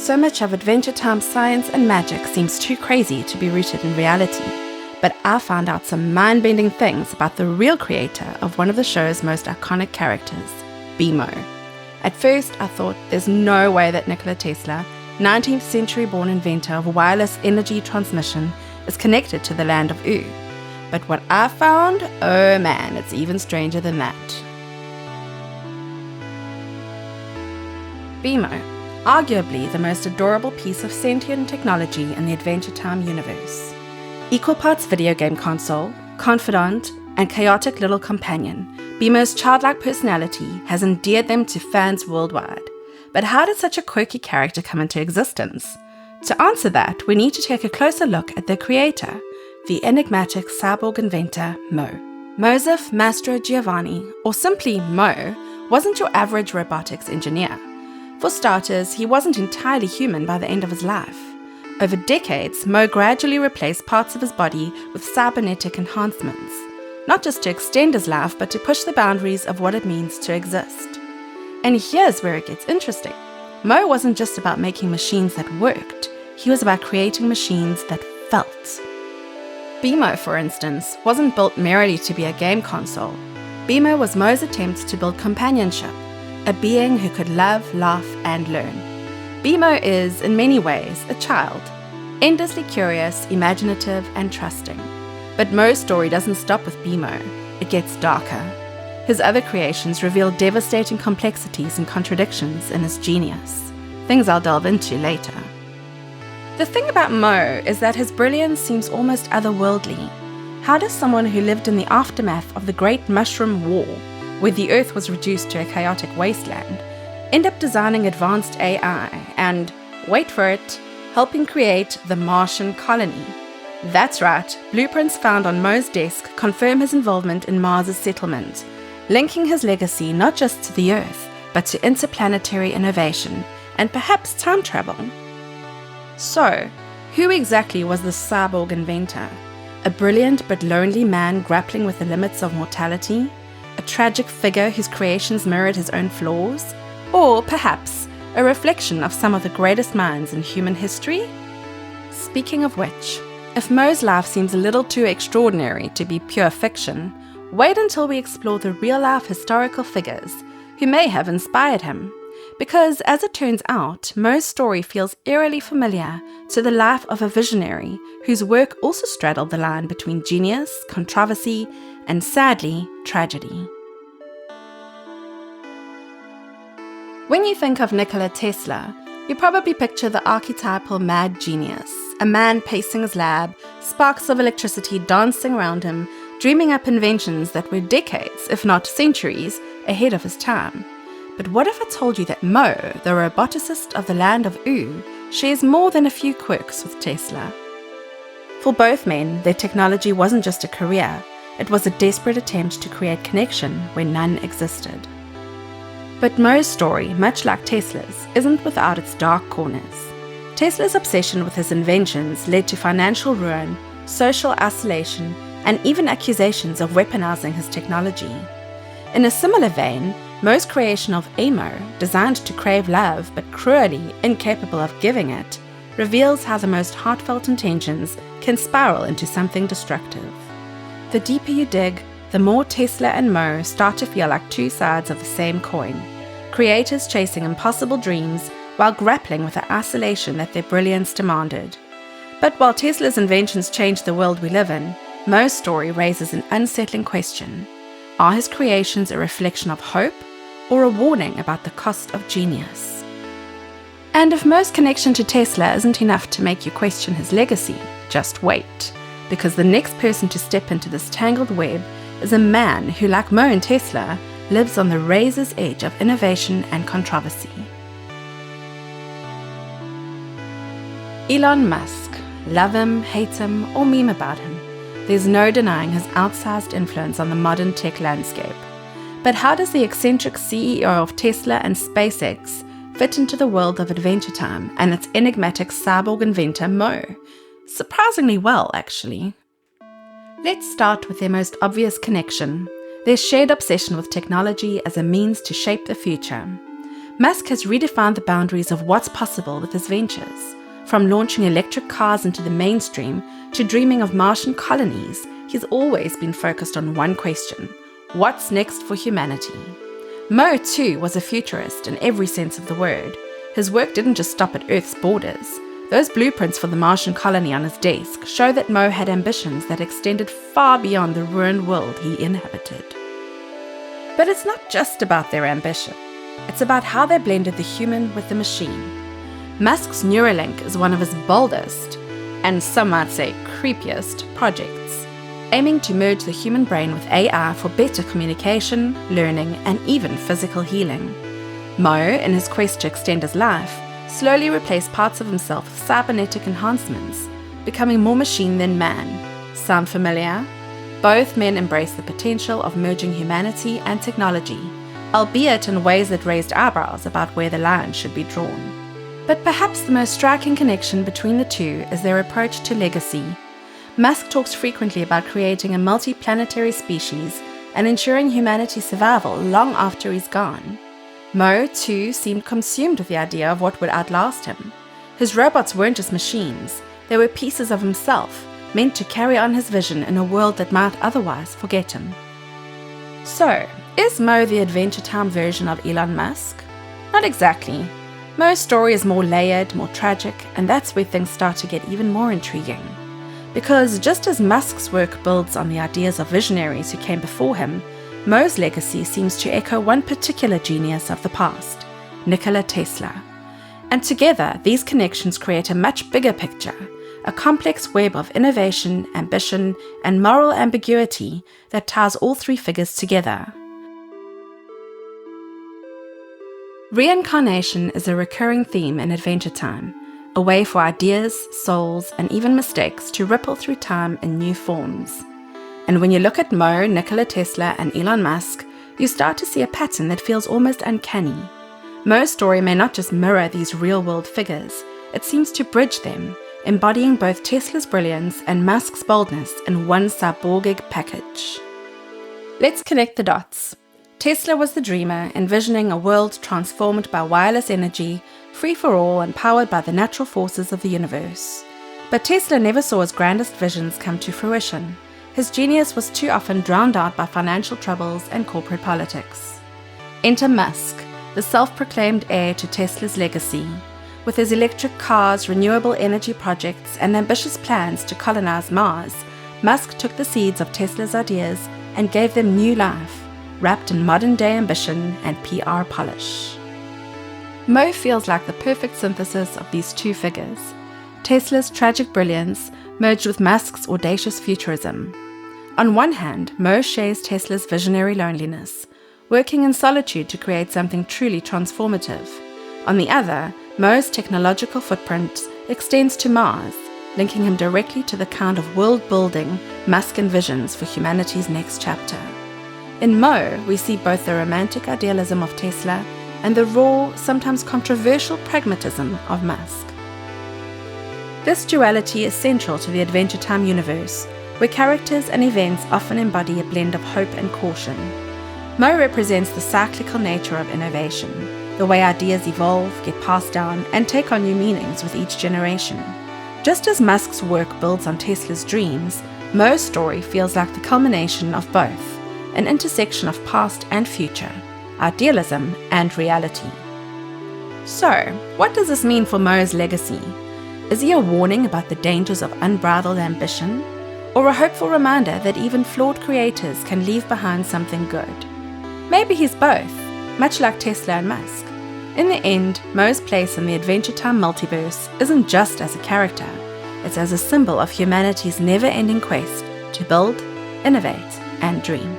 So much of Adventure Time science and magic seems too crazy to be rooted in reality, but I found out some mind-bending things about the real creator of one of the show's most iconic characters, BMO. At first, I thought there's no way that Nikola Tesla, 19th century-born inventor of wireless energy transmission, is connected to the land of U. But what I found, oh man, it's even stranger than that. BMO, arguably the most adorable piece of sentient technology in the Adventure Time universe. Equal parts video game console, confidant, and chaotic little companion, BMO's childlike personality has endeared them to fans worldwide. But how did such a quirky character come into existence? To answer that, we need to take a closer look at their creator, the enigmatic cyborg inventor Mo. Mosef Mastrogiovanni, or simply Mo, wasn't your average robotics engineer. For starters, he wasn't entirely human by the end of his life. Over decades, Mo gradually replaced parts of his body with cybernetic enhancements, not just to extend his life, but to push the boundaries of what it means to exist. And here's where it gets interesting. Mo wasn't just about making machines that worked, he was about creating machines that felt. BMO, for instance, wasn't built merely to be a game console. BMO was Mo's attempt to build companionship, a being who could love, laugh, and learn. BMO is, in many ways, a child, endlessly curious, imaginative, and trusting. But Mo's story doesn't stop with BMO, it gets darker. His other creations reveal devastating complexities and contradictions in his genius, things I'll delve into later. The thing about Mo is that his brilliance seems almost otherworldly. How does someone who lived in the aftermath of the Great Mushroom War, where the Earth was reduced to a chaotic wasteland, end up designing advanced AI and, wait for it, helping create the Martian colony? That's right, blueprints found on Mo's desk confirm his involvement in Mars's settlement, linking his legacy not just to the Earth, but to interplanetary innovation and perhaps time travel. So, who exactly was the cyborg inventor? A brilliant but lonely man grappling with the limits of mortality? A tragic figure whose creations mirrored his own flaws? Or, perhaps, a reflection of some of the greatest minds in human history? Speaking of which, if Mo's life seems a little too extraordinary to be pure fiction, wait until we explore the real-life historical figures who may have inspired him. Because, as it turns out, Mo's story feels eerily familiar to the life of a visionary whose work also straddled the line between genius, controversy, and sadly, tragedy. When you think of Nikola Tesla, you probably picture the archetypal mad genius, a man pacing his lab, sparks of electricity dancing around him, dreaming up inventions that were decades, if not centuries, ahead of his time. But what if I told you that Mo, the roboticist of the land of U, shares more than a few quirks with Tesla? For both men, their technology wasn't just a career, it was a desperate attempt to create connection where none existed. But Mo's story, much like Tesla's, isn't without its dark corners. Tesla's obsession with his inventions led to financial ruin, social isolation, and even accusations of weaponizing his technology. In a similar vein, Mo's creation of AMO, designed to crave love but cruelly incapable of giving it, reveals how the most heartfelt intentions can spiral into something destructive. The deeper you dig, the more Tesla and Mo start to feel like two sides of the same coin, creators chasing impossible dreams while grappling with the isolation that their brilliance demanded. But while Tesla's inventions changed the world we live in, Mo's story raises an unsettling question. Are his creations a reflection of hope or a warning about the cost of genius? And if Mo's connection to Tesla isn't enough to make you question his legacy, just wait, because the next person to step into this tangled web is a man who, like Mo and Tesla, lives on the razor's edge of innovation and controversy. Elon Musk. Love him, hate him, or meme about him, there's no denying his outsized influence on the modern tech landscape. But how does the eccentric CEO of Tesla and SpaceX fit into the world of Adventure Time and its enigmatic cyborg inventor Mo? Surprisingly well, actually. Let's start with their most obvious connection, their shared obsession with technology as a means to shape the future. Musk has redefined the boundaries of what's possible with his ventures. From launching electric cars into the mainstream to dreaming of Martian colonies, he's always been focused on one question: what's next for humanity? Mo, too, was a futurist in every sense of the word. His work didn't just stop at Earth's borders. Those blueprints for the Martian colony on his desk show that Mo had ambitions that extended far beyond the ruined world he inhabited. But it's not just about their ambition. It's about how they blended the human with the machine. Musk's Neuralink is one of his boldest, and some might say creepiest, projects, aiming to merge the human brain with AI for better communication, learning, and even physical healing. Mo, in his quest to extend his life, slowly replaced parts of himself with cybernetic enhancements, becoming more machine than man. Sound familiar? Both men embrace the potential of merging humanity and technology, albeit in ways that raised eyebrows about where the line should be drawn. But perhaps the most striking connection between the two is their approach to legacy. Musk talks frequently about creating a multi-planetary species and ensuring humanity's survival long after he's gone. Mo, too, seemed consumed with the idea of what would outlast him. His robots weren't just machines, they were pieces of himself, meant to carry on his vision in a world that might otherwise forget him. So, is Mo the Adventure Time version of Elon Musk? Not exactly. Mo's story is more layered, more tragic, and that's where things start to get even more intriguing. Because just as Musk's work builds on the ideas of visionaries who came before him, Mo's legacy seems to echo one particular genius of the past, Nikola Tesla. And together, these connections create a much bigger picture, a complex web of innovation, ambition, and moral ambiguity that ties all three figures together. Reincarnation is a recurring theme in Adventure Time, a way for ideas, souls, and even mistakes to ripple through time in new forms. And when you look at Mo, Nikola Tesla, and Elon Musk, you start to see a pattern that feels almost uncanny. Mo's story may not just mirror these real-world figures, it seems to bridge them, embodying both Tesla's brilliance and Musk's boldness in one cyborgic package. Let's connect the dots. Tesla was the dreamer, envisioning a world transformed by wireless energy, free for all and powered by the natural forces of the universe. But Tesla never saw his grandest visions come to fruition. His genius was too often drowned out by financial troubles and corporate politics. Enter Musk, the self-proclaimed heir to Tesla's legacy. With his electric cars, renewable energy projects, and ambitious plans to colonize Mars, Musk took the seeds of Tesla's ideas and gave them new life, wrapped in modern-day ambition and PR polish. Mo feels like the perfect synthesis of these two figures. Tesla's tragic brilliance merged with Musk's audacious futurism. On one hand, Mo shares Tesla's visionary loneliness, working in solitude to create something truly transformative. On the other, Mo's technological footprint extends to Mars, linking him directly to the kind of world-building Musk envisions for humanity's next chapter. In Mo, we see both the romantic idealism of Tesla and the raw, sometimes controversial pragmatism of Musk. This duality is central to the Adventure Time universe, where characters and events often embody a blend of hope and caution. Mo represents the cyclical nature of innovation, the way ideas evolve, get passed down, and take on new meanings with each generation. Just as Musk's work builds on Tesla's dreams, Mo's story feels like the culmination of both, an intersection of past and future, idealism and reality. So, what does this mean for Mo's legacy? Is he a warning about the dangers of unbridled ambition? Or a hopeful reminder that even flawed creators can leave behind something good? Maybe he's both, much like Tesla and Musk. In the end, Mo's place in the Adventure Time multiverse isn't just as a character, it's as a symbol of humanity's never-ending quest to build, innovate, and dream.